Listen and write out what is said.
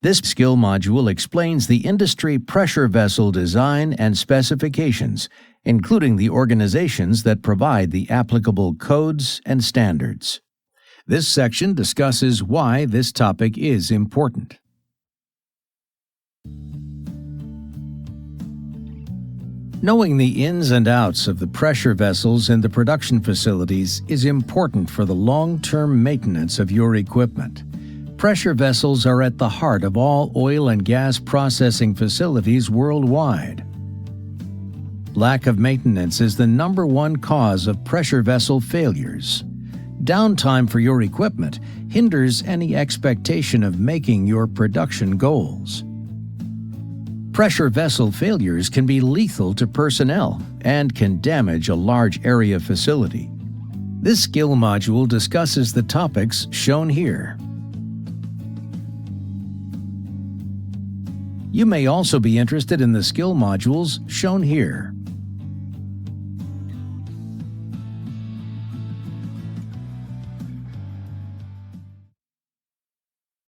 This skill module explains the industry pressure vessel design and specifications, including the organizations that provide the applicable codes and standards. This section discusses why this topic is important. Knowing the ins and outs of the pressure vessels in the production facilities is important for the long-term maintenance of your equipment. Pressure vessels are at the heart of all oil and gas processing facilities worldwide. Lack of maintenance is the #1 cause of pressure vessel failures. Downtime for your equipment hinders any expectation of making your production goals. Pressure vessel failures can be lethal to personnel and can damage a large area facility. This skill module discusses the topics shown here. You may also be interested in the skill modules shown here.